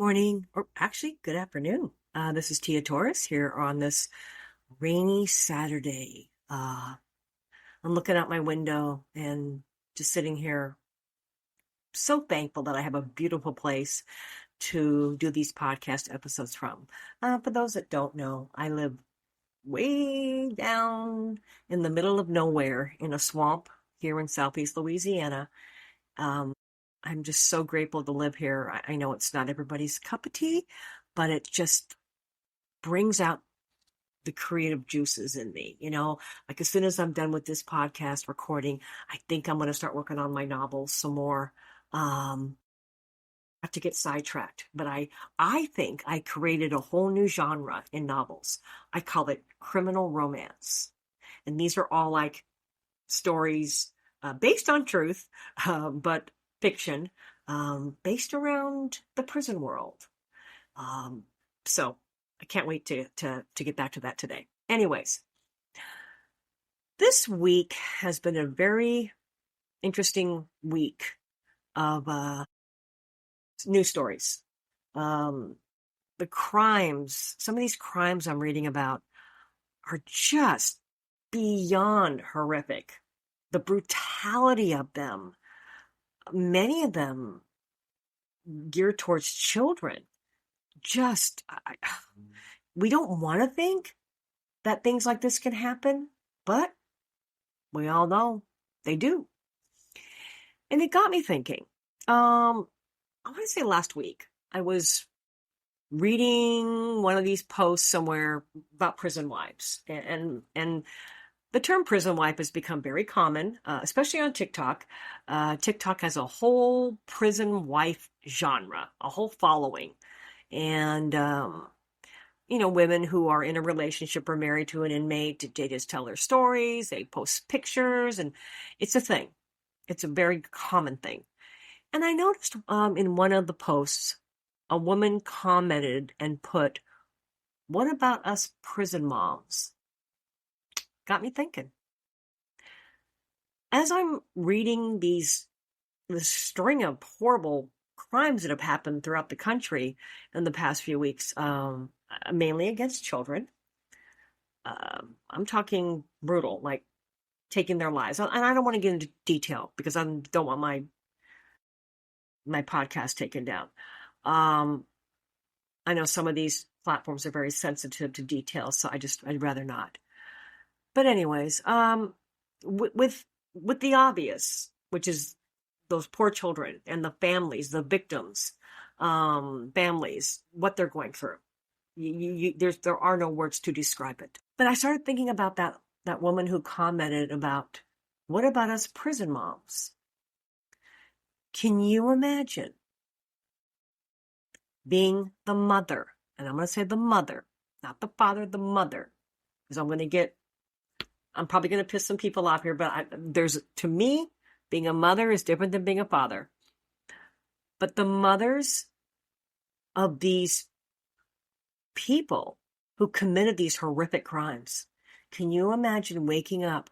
morning, or actually, good afternoon. This is Tia Torres here on this rainy Saturday. I'm looking out my window and just sitting here, so thankful that I have a beautiful place to do these podcast episodes from. For those that don't know, I live way down in the middle of nowhere in a swamp here in Southeast Louisiana. I'm just so grateful to live here. I know it's not everybody's cup of tea, but it just brings out the creative juices in me. Like as soon as I'm done with this podcast recording, I think I'm going to start working on my novels some more. I have to get sidetracked, but I think I created a whole new genre in novels. I call it criminal romance. And these are all like stories based on truth, but fiction, based around the prison world. So I can't wait to get back to that today. Anyways, this week has been a very interesting week of news stories. The crimes, some of these crimes I'm reading about are just beyond horrific. The brutality of them, many of them geared towards children. We don't want to think that things like this can happen, but we all know they do. And it got me thinking. I want to say last week, I was reading one of these posts somewhere about prison wives. And the term prison wife has become very common, especially on TikTok. TikTok has a whole prison wife genre, a whole following. And, women who are in a relationship or married to an inmate, they just tell their stories, they post pictures, and it's a thing. It's a very common thing. And I noticed in one of the posts, a woman commented and put, "What about us prison moms?" Got me thinking. As I'm reading this string of horrible crimes that have happened throughout the country in the past few weeks, mainly against children, I'm talking brutal, like taking their lives. And I don't want to get into detail because I don't want my podcast taken down. I know some of these platforms are very sensitive to details, so I'd rather not. But anyways, with the obvious, which is those poor children and the families, the victims, families, what they're going through. There are no words to describe it. But I started thinking about that woman who commented about, what about us prison moms? Can you imagine being the mother? And I'm going to say the mother, not the father, the mother, because I'm probably going to piss some people off here, but to me, being a mother is different than being a father. But the mothers of these people who committed these horrific crimes, can you imagine waking up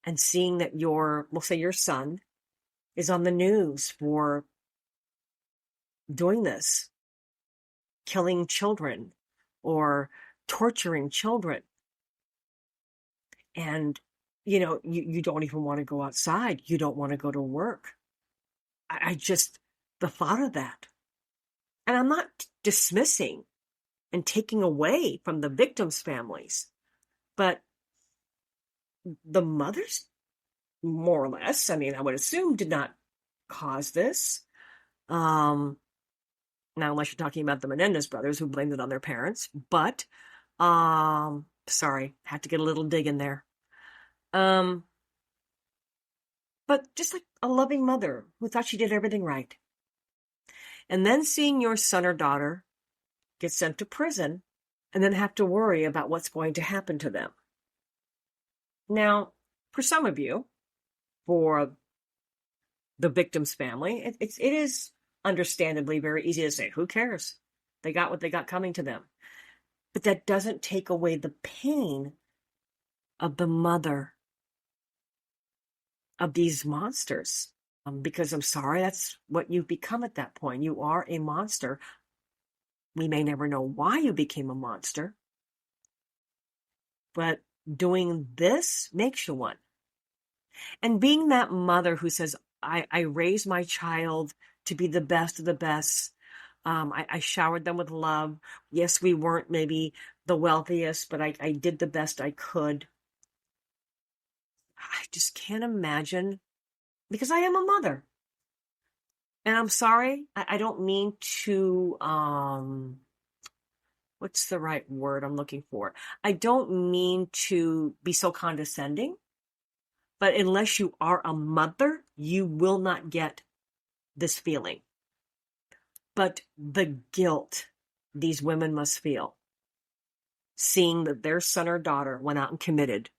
and seeing that we'll say your son is on the news for doing this, killing children or torturing children? And, you don't even want to go outside. You don't want to go to work. The thought of that. And I'm not dismissing and taking away from the victims' families, but the mothers, more or less, I would assume, did not cause this. Now, unless you're talking about the Menendez brothers who blamed it on their parents, but, sorry, had to get a little dig in there. But just like a loving mother who thought she did everything right. And then seeing your son or daughter get sent to prison and then have to worry about what's going to happen to them. Now, for some of you, for the victim's family, it is understandably very easy to say, who cares? They got what they got coming to them. But that doesn't take away the pain of the mother of these monsters. Because I'm sorry, that's what you've become at that point. You are a monster. We may never know why you became a monster, but doing this makes you one. And being that mother who says, I raised my child to be the best of the best. I showered them with love. Yes, we weren't maybe the wealthiest, but I did the best I could. I just can't imagine, because I am a mother. And I'm sorry, I don't mean to, what's the right word I'm looking for? I don't mean to be so condescending, but unless you are a mother, you will not get this feeling. But the guilt these women must feel, seeing that their son or daughter went out and committed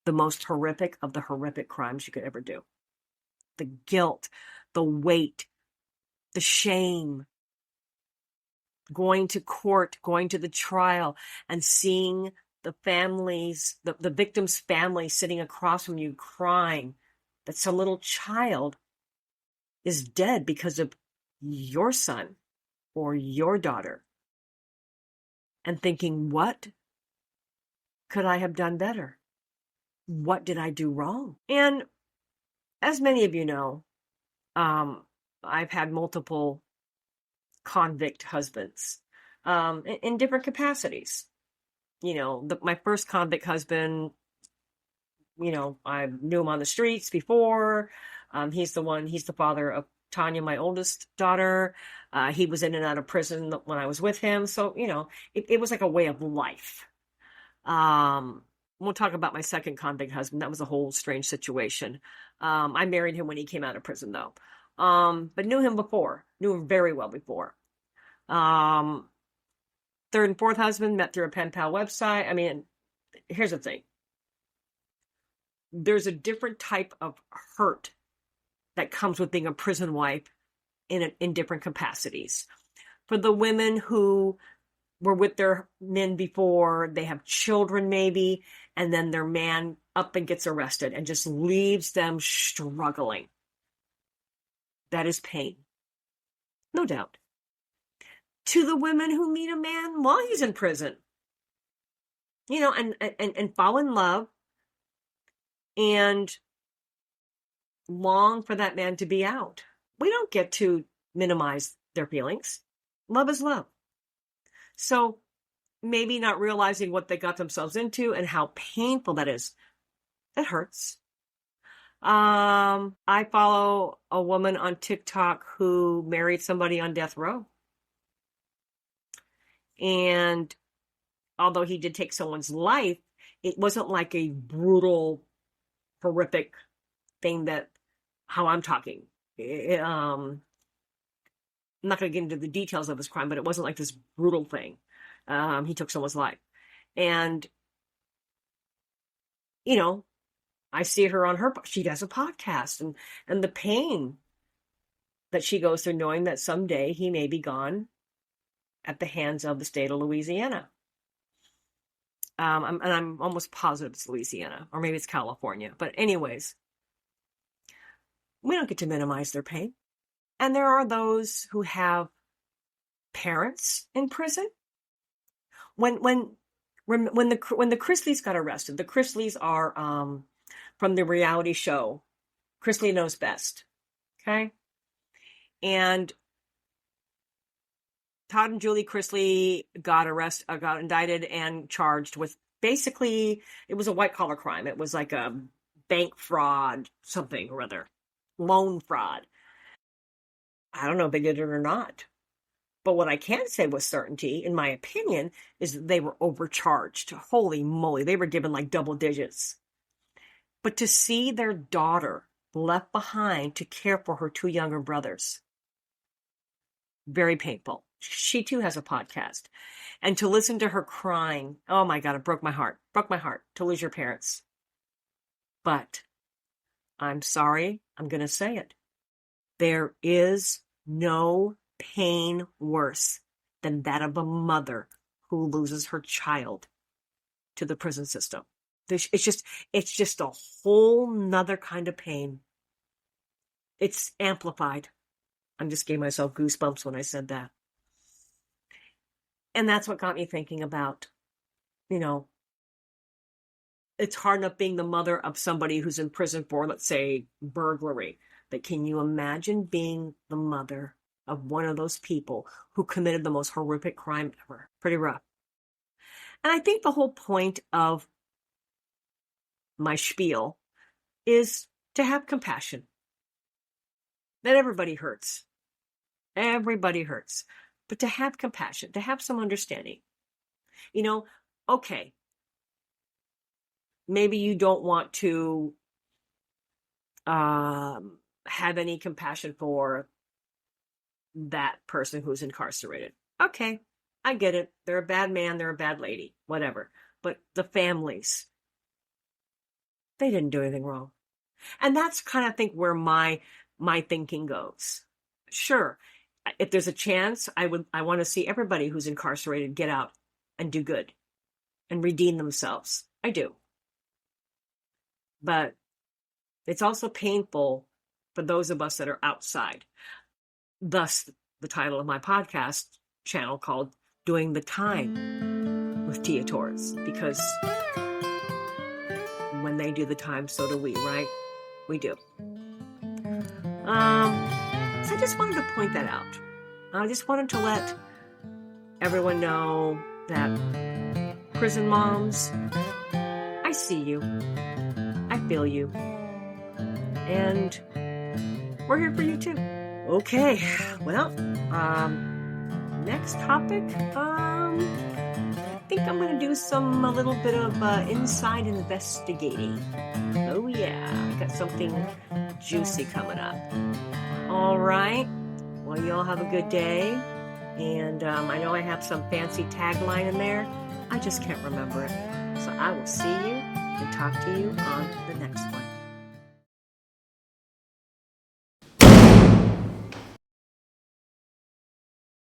the most horrific of the horrific crimes you could ever do. The guilt, the weight, the shame, going to court, going to the trial, and seeing the families, the victim's family sitting across from you crying that some little child is dead because of your son or your daughter, and thinking, what could I have done better? What did I do wrong? And as many of you know, I've had multiple convict husbands in different capacities. My first convict husband, I knew him on the streets before. He's the father of Tanya, my oldest daughter. He was in and out of prison when I was with him. So, it was like a way of life. We'll talk about my second convict husband. That was a whole strange situation. I married him when he came out of prison, though. But knew him very well before. Third and fourth husband, met through a pen pal website. I mean, here's the thing. There's a different type of hurt that comes with being a prison wife in different capacities. For the women who were with their men before, they have children maybe, and then their man up and gets arrested and just leaves them struggling. That is pain. No doubt. To the women who meet a man while he's in prison, and fall in love and long for that man to be out. We don't get to minimize their feelings. Love is love. So maybe not realizing what they got themselves into and how painful that is. That hurts. I follow a woman on TikTok who married somebody on death row. And although he did take someone's life, it wasn't like a brutal, horrific thing how I'm talking. I'm not going to get into the details of his crime, but it wasn't like this brutal thing. He took someone's life. And, I see her she does a podcast, and the pain that she goes through knowing that someday he may be gone at the hands of the state of Louisiana. I'm almost positive it's Louisiana, or maybe it's California. But anyways, we don't get to minimize their pain. And there are those who have parents in prison. When the Chrisleys got arrested, the Chrisleys are from the reality show Chrisley Knows Best. Okay, and Todd and Julie Chrisley got indicted and charged with, basically, it was a white collar crime. It was like a bank fraud, something or other, loan fraud. I don't know if they did it or not. But what I can say with certainty, in my opinion, is that they were overcharged. Holy moly, they were given like double digits. But to see their daughter left behind to care for her two younger brothers, very painful. She too has a podcast. And to listen to her crying, oh my God, it broke my heart to lose your parents. But I'm sorry, I'm going to say it. There is no pain worse than that of a mother who loses her child to the prison system. It's just a whole nother kind of pain. It's amplified. I just gave myself goosebumps when I said that. And that's what got me thinking about, it's hard enough being the mother of somebody who's in prison for, let's say, burglary. But can you imagine being the mother of one of those people who committed the most horrific crime ever? Pretty rough. And I think the whole point of my spiel is to have compassion. That everybody hurts. Everybody hurts. But to have compassion, to have some understanding. Okay, maybe you don't want to have any compassion for that person who's incarcerated. Okay, I get it. They're a bad man, they're a bad lady, whatever. But the families, they didn't do anything wrong. And that's kind of, I think, where my thinking goes. Sure, if there's a chance, I want to see everybody who's incarcerated get out and do good and redeem themselves. I do. But it's also painful for those of us that are outside. Thus, the title of my podcast channel called Doing the Time with Tia Torres. Because when they do the time, so do we, right? We do. So I just wanted to point that out. I just wanted to let everyone know that prison moms, I see you. I feel you. And we're here for you too. Okay, well, next topic, I think I'm going to do a little bit of inside investigating. Oh yeah, I got something juicy coming up. All right, well, you all have a good day. And I know I have some fancy tagline in there. I just can't remember it. So I will see you and talk to you on the next one.